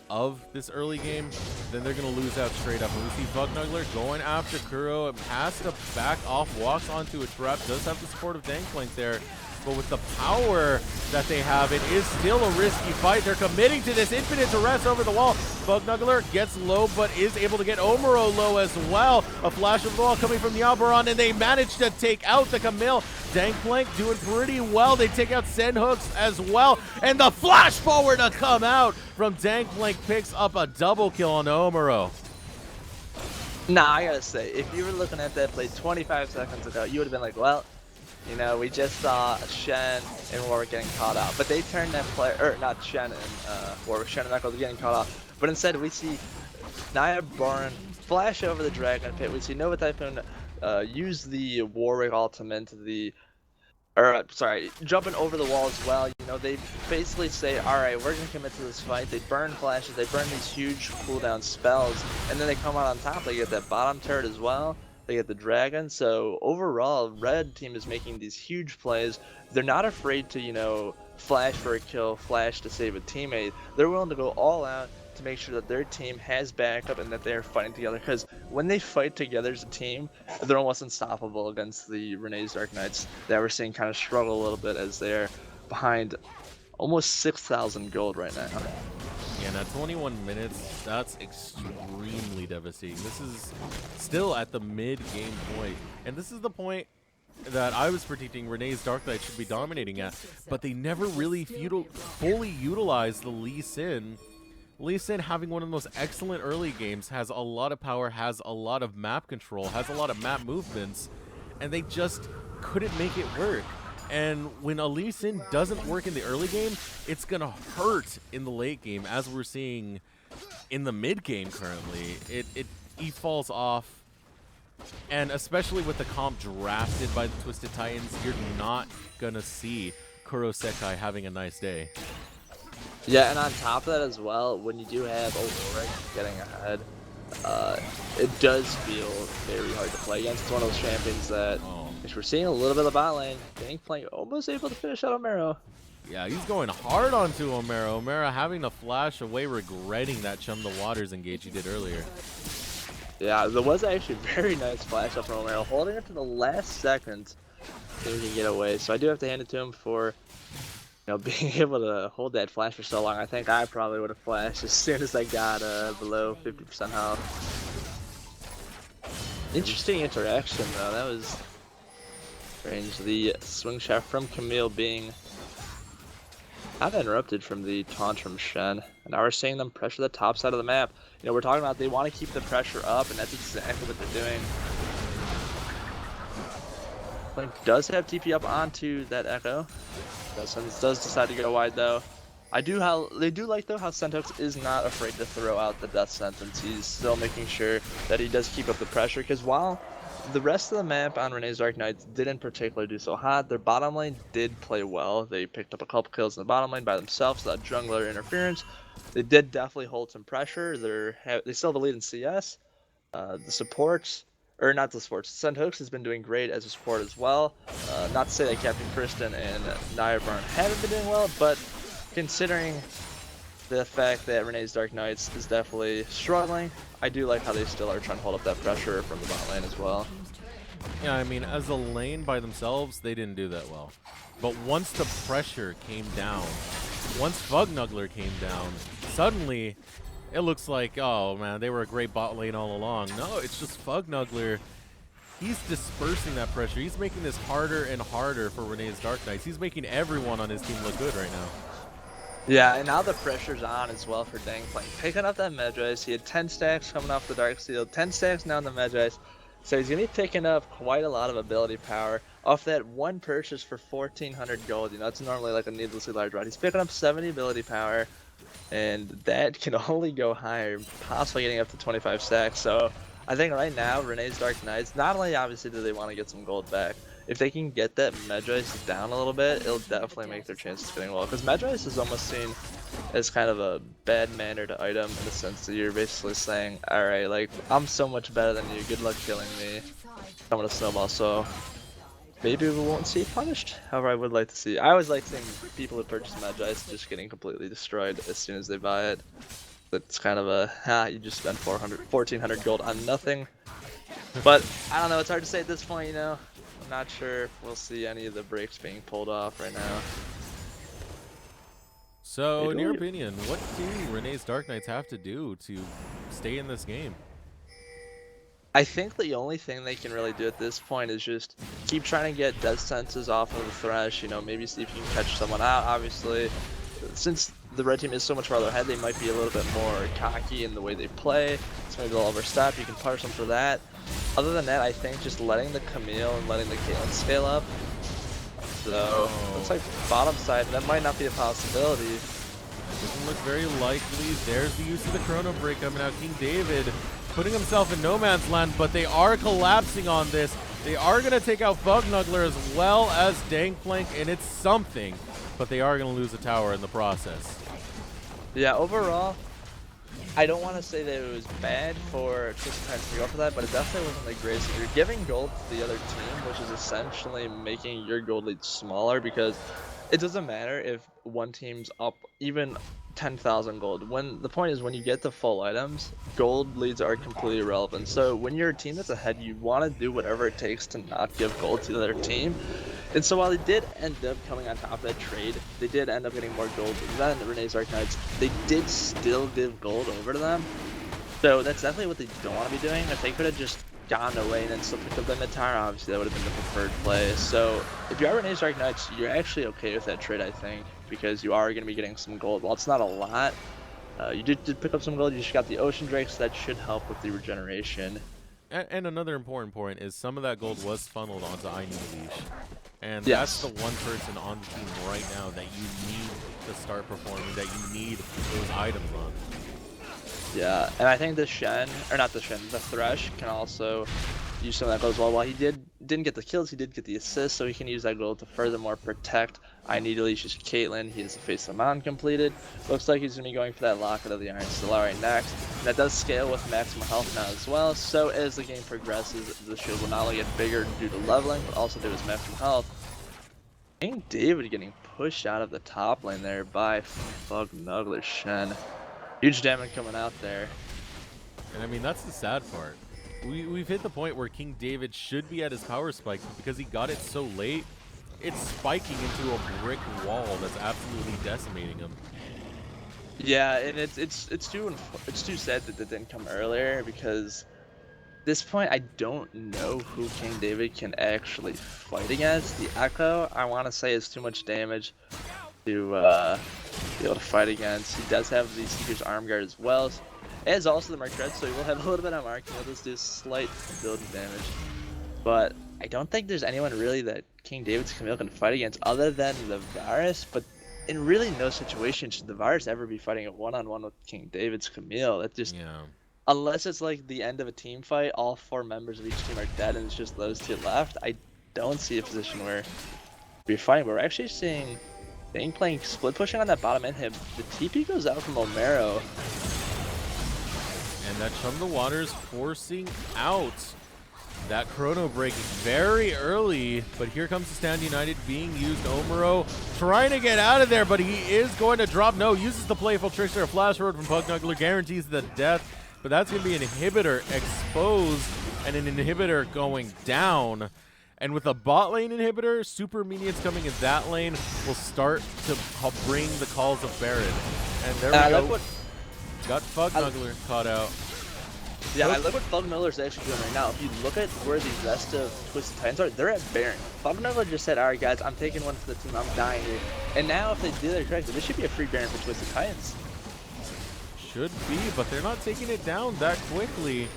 Speaker 1: of this early game, then they're going to lose out straight up. And we see Fognuggler going after Kuro, has to back off, walks onto a trap, does have the support of Dankflank there. But with the power that they have, it is still a risky fight. They're committing to this infinite duress over the wall. Fognuggler gets low, but is able to get Omuro low as well. A flash of the wall coming from the Alberon, and they manage to take out the Camille. Dankflank doing pretty well. They take out Sen Hooks as well. And the flash forward to come out from Dankflank picks up a double kill on Omuro.
Speaker 2: Nah, I gotta say, if you were looking at that play 25 seconds ago, you would have been like, well, you know, we just saw Shen and Warwick getting caught out, but they turned that player, or not Shen and Warwick, Shen and Echoes getting caught off, but instead we see Nyabaron flash over the Dragon Pit. We see Nova Typhoon use the Warwick ultimate, the or sorry, jumping over the wall as well. You know, they basically say, all right, we're going to commit to this fight. They burn flashes, they burn these huge cooldown spells, and then they come out on top. They get that bottom turret as well. They get the dragon. So overall, red team is making these huge plays. They're not afraid to, you know, flash for a kill, flash to save a teammate. They're willing to go all out to make sure that their team has backup and that they're fighting together, because when they fight together as a team, they're almost unstoppable against the Renee's Dark Knights that we're seeing kind of struggle a little bit as they're behind almost 6,000 gold right now.
Speaker 1: Yeah, now 21 minutes, that's extremely devastating. This is still at the mid-game point, and this is the point that I was predicting Renee's Dark Knight should be dominating at, but they never really fully utilized the Lee Sin. Lee Sin, having one of the most excellent early games, has a lot of power, has a lot of map control, has a lot of map movements, and they just couldn't make it work. And when a Lee Sin doesn't work in the early game, it's going to hurt in the late game, as we're seeing in the mid game currently. He falls off, and especially with the comp drafted by the Twisted Titans, you're not going to see Kurosekai having a nice day.
Speaker 2: Yeah, and on top of that as well, when you do have Aurora getting ahead, it does feel very hard to play against. It's one of those champions that, which we're seeing a little bit of the bot lane, playing almost able to finish out Omero.
Speaker 1: Yeah, he's going hard onto Omero. Omero having to flash away, regretting that Chum the Waters engage he did earlier.
Speaker 2: Yeah, there was actually a very nice flash up from Omero, holding it to the last second so he can get away. So I do have to hand it to him for, you know, being able to hold that flash for so long. I think I probably would have flashed as soon as I got below 50% health. Interesting interaction though, that was strange. The swing shot from Camille being kind of interrupted from the taunt from Shen. And now we're seeing them pressure the top side of the map. You know, we're talking about they want to keep the pressure up, and that's exactly what they're doing. Blink does have TP up onto that Echo. Does decide to go wide though. They do like though how Sentox is not afraid to throw out the death sentence. He's still making sure that he does keep up the pressure, because while the rest of the map on Renee's Dark Knights didn't particularly do so hot, their bottom lane did play well. They picked up a couple kills in the bottom lane by themselves without jungler interference. They did definitely hold some pressure. They still have a lead in CS. The supports, or not the supports, Sentox has been doing great as a support as well. Not to say that Captain Kristen and Nyabarn haven't been doing well, but considering the fact that Renee's Dark Knights is definitely struggling, I do like how they still are trying to hold up that pressure from the bot lane as well.
Speaker 1: Yeah, I mean, as a lane by themselves, they didn't do that well. But once the pressure came down, once Fugnugler came down, suddenly it looks like, oh man, they were a great bot lane all along. No, it's just Fugnugler. He's dispersing that pressure. He's making this harder and harder for Renee's Dark Knights. He's making everyone on his team look good right now.
Speaker 2: Yeah, and now the pressure's on as well for Gangplank. Picking up that Medjay. He had 10 stacks coming off the Darksteel, 10 stacks now in the Medjay. So he's going to be picking up quite a lot of ability power off that one purchase for 1,400 gold. You know, it's normally like a needlessly large rod. He's picking up 70 ability power, and that can only go higher, possibly getting up to 25 stacks. So I think right now, Renee's Dark Knights, not only obviously do they want to get some gold back, if they can get that Medjay down a little bit, it'll definitely make their chances of getting well. Because Medjay is almost seen as kind of a bad-mannered item in the sense that you're basically saying, alright, like, I'm so much better than you, good luck killing me. I'm gonna snowball, so maybe we won't see it punished. However, I would like to see, I always like seeing people who purchase Medjay just getting completely destroyed as soon as they buy it. It's kind of a, you just spent 1,400 gold on nothing. But, I don't know, it's hard to say at this point, you know. I'm not sure if we'll see any of the breaks being pulled off right now.
Speaker 1: So, in your opinion, what do Renee's Dark Knights have to do to stay in this game?
Speaker 2: I think the only thing they can really do at this point is just keep trying to get death senses off of the Thresh, you know, maybe see if you can catch someone out. Obviously, since the red team is so much farther ahead, they might be a little bit more cocky in the way they play. So maybe they'll overstep, you can punish them for that. Other than that, I think just letting the Camille and letting the Caitlyn scale up. So, looks like bottom side, that might not be a possibility.
Speaker 1: Doesn't look very likely. There's the use of the Chrono Break coming out. King David putting himself in no man's land, but they are collapsing on this. They are going to take out Fugnuggler as well as Dangplank, and it's something, but they are going to lose a tower in the process.
Speaker 2: Yeah, overall, I don't want to say that it was bad for Twisted Titans to go for that, but it definitely wasn't the greatest. You're giving gold to the other team, which is essentially making your gold lead smaller, because it doesn't matter if one team's up even 10,000 gold. When the point is, when you get the full items, gold leads are completely irrelevant. So when you're a team that's ahead, you want to do whatever it takes to not give gold to the other team. And so while they did end up coming on top of that trade, they did end up getting more gold than Renee's Dark Knights. They did still give gold over to them. So that's definitely what they don't want to be doing. If they could have just gone away and then still picked up the mid-tower, obviously that would have been the preferred play. So if you are Renee's Dark Knights, you're actually okay with that trade, I think, because you are going to be getting some gold. While it's not a lot, you did pick up some gold. You just got the Ocean Drake, so that should help with the regeneration.
Speaker 1: And another important point is some of that gold was funneled onto I Need a Leash. And
Speaker 2: Yes.
Speaker 1: that's the one person on the team right now that you need to start performing, that you need those items on.
Speaker 2: Yeah, and I think the Shen, or not the Shen, the Thresh can also use some of that gold as well. While he didn't get the kills, he did get the assist, so he can use that gold to furthermore protect I Need a Leash's Caitlyn. He has the Face of the Mountain completed. Looks like he's going to be going for that Locket of the Iron Stellari next. And that does scale with maximum health now as well, so as the game progresses, the shield will not only get bigger due to leveling, but also due to his maximum health. King David getting pushed out of the top lane there by Fugnuggler Shen. Huge damage coming out there.
Speaker 1: And I mean, that's the sad part. We've hit the point where King David should be at his power spike, but because he got it so late, it's spiking into a brick wall that's absolutely decimating him.
Speaker 2: Yeah, and it's too sad that it didn't come earlier, because at this point I don't know who King David can actually fight against. The Echo, I want to say, is too much damage to be able to fight against. He does have the Seeker's Arm Guard as well, as also the Mark Dread, so he will have a little bit of mark. He'll just do slight ability damage. But I don't think there's anyone really that King David's Camille can fight against other than the Varus, but in really no situation should the Varus ever be fighting a one-on-one with King David's Camille. That just,
Speaker 1: Yeah.
Speaker 2: unless it's like the end of a team fight, all 4 members of each team are dead and it's just those 2 left, I don't see a position where we're fighting. But we're actually seeing Bang playing split pushing on that bottom inhib. The TP goes out from Omero.
Speaker 1: And that Chum the Waters forcing out that Chrono Break very early, but here comes the Stand United being used. Omero trying to get out of there, but he is going to drop. No, uses the Playful Trickster. A Flash Road from Fugnuggler guarantees the death, but that's going to be an inhibitor exposed and an inhibitor going down. And with a bot lane inhibitor, super minions coming in that lane will start to bring the calls of Baron. And there we go. Got Fugnuggler caught out.
Speaker 2: Yeah, I look what Fugnuggler's actually doing right now. If you look at where the rest of Twisted Titans are, they're at Baron. Fugnuggler just said, alright guys, I'm taking one for the team, I'm dying here. And now if they do that correctly, this should be a free Baron for Twisted Titans.
Speaker 1: Should be, but they're not taking it down that quickly.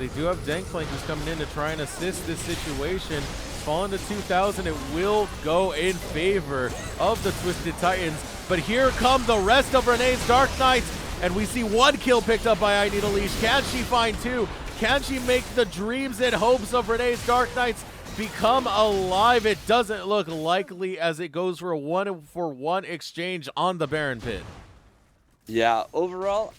Speaker 1: They do have Dangplank who's coming in to try and assist this situation. Falling to 2,000, it will go in favor of the Twisted Titans. But here come the rest of Renee's Dark Knights. And we see 1 kill picked up by I Need a Leash. Can she find 2? Can she make the dreams and hopes of Renee's Dark Knights become alive? It doesn't look likely as it goes for a 1-for-1 exchange on the Baron Pit.
Speaker 2: Yeah, overall,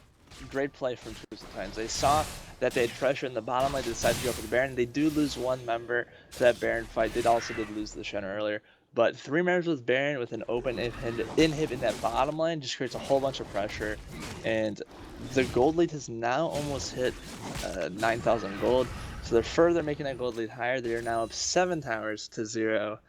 Speaker 2: great play from Twisted Titans. They saw that they had pressure in the bottom lane, they decided to go for the Baron. They do lose 1 member to that Baron fight. They also did lose the Shen earlier. But 3 members with Baron with an open inhib in that bottom lane just creates a whole bunch of pressure. And the gold lead has now almost hit 9,000 gold. So they're further making that gold lead higher. They are now up 7 towers to 0.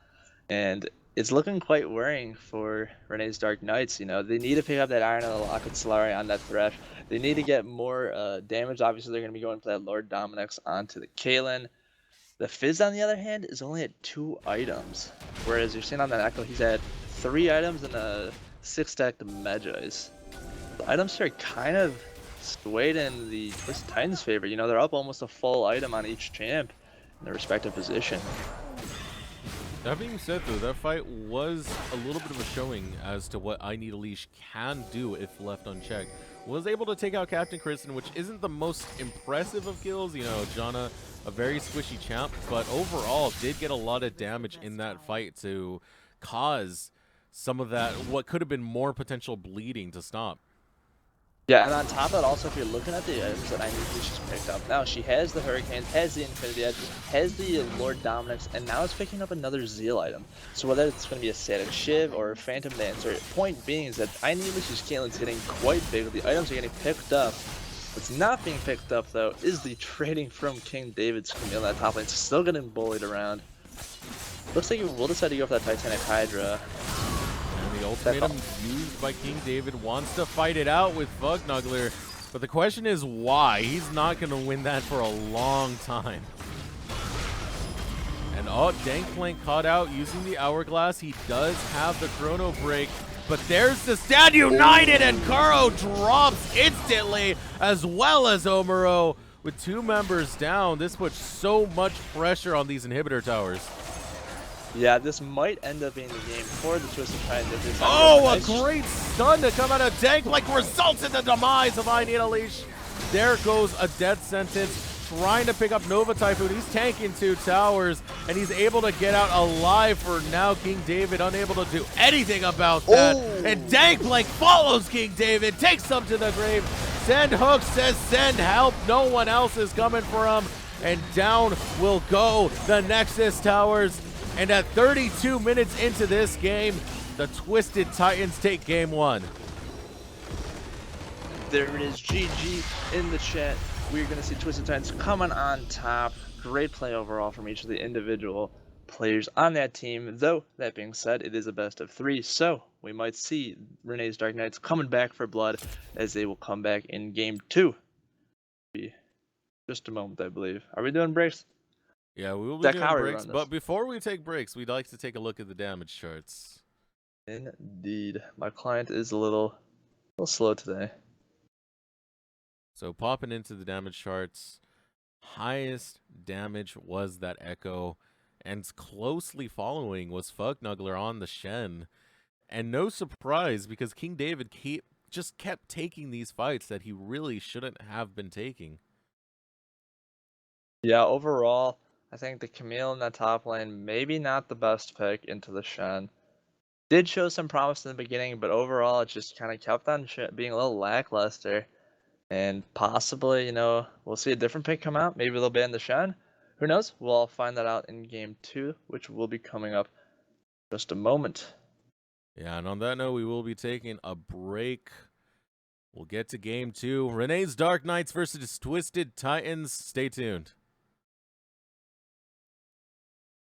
Speaker 2: And it's looking quite worrying for Renee's Dark Knights. You know, they need to pick up that Iron of the Locket Stellari on that Thresh. They need to get more damage. Obviously, they're going to be going for that Lord Dominix onto the Caitlyn. The Fizz, on the other hand, is only at 2 items, whereas you're seeing on that Echo, he's at 3 items and a 6-stack Medjoys. The items here are kind of swayed in the Twisted Titans' favor. You know, they're up almost a full item on each champ in their respective position.
Speaker 1: That being said, though, that fight was a little bit of a showing as to what I Need a Leash can do if left unchecked. was able to take out Captain Kristen, which isn't the most impressive of kills. You know, Janna, a very squishy champ, but overall did get a lot of damage in that fight to cause some of that, what could have been more potential bleeding to stop.
Speaker 2: Yeah, and on top of that, also, if you're looking at the items that I need she's picked up, now she has the Hurricane, has the Infinity Edge, has the Lord Dominix, and now it's picking up another Zeal item. So whether it's going to be a Static Shiv or a Phantom Dancer, point being is that I need Leash's Caitlyn's getting quite big. The items are getting picked up. What's not being picked up, though, is the trading from King David's Camille in that top lane. It's still getting bullied around. Looks like we'll decide to go for that Titanic Hydra.
Speaker 1: And the ultimatum used by King David wants to fight it out with Fugnuggler, but the question is why? He's not going to win that for a long time. And Gangplank caught out using the Hourglass. He does have the Chrono Break, but there's the Stand United, and Kuro drops instantly, as well as Omuro. With 2 members down, this puts so much pressure on these inhibitor towers.
Speaker 2: Yeah, this might end up being the game for the Twisted Titan.
Speaker 1: Oh, a great stun to come out of Gangplank results in the demise of I Need a Leash. There goes a death sentence, trying to pick up Nova Typhoon. He's tanking 2 towers, and he's able to get out alive for now. King David unable to do anything about that. Oh. And Gangplank follows King David, takes him to the grave. Send Hook says send help. No one else is coming for him. And down will go the Nexus towers. And at 32 minutes into this game, the Twisted Titans take game 1.
Speaker 2: There it is, GG in the chat. We're going to see Twisted Titans coming on top. Great play overall from each of the individual players on that team. Though, that being said, it is a best of 3, so we might see Renee's Dark Knights coming back for blood, as they will come back in game 2. Just a moment, I believe. Are we doing breaks?
Speaker 1: Yeah, we will be doing breaks, but before we take breaks, we'd like to take a look at the damage charts.
Speaker 2: Indeed. My client is a little slow today.
Speaker 1: So popping into the damage charts, highest damage was that Echo, and closely following was Fugnuggler on the Shen. And no surprise, because King David just kept taking these fights that he really shouldn't have been taking.
Speaker 2: Yeah, overall, I think the Camille in that top lane, maybe not the best pick into the Shen. Did show some promise in the beginning, but overall it just kind of kept on being a little lackluster. And possibly, you know, we'll see a different pick come out. Maybe they'll ban the Shen. Who knows? We'll all find that out in game 2, which will be coming up in just a moment.
Speaker 1: Yeah, and on that note, we will be taking a break. We'll get to game 2. Renee's Dark Knights versus Twisted Titans. Stay tuned.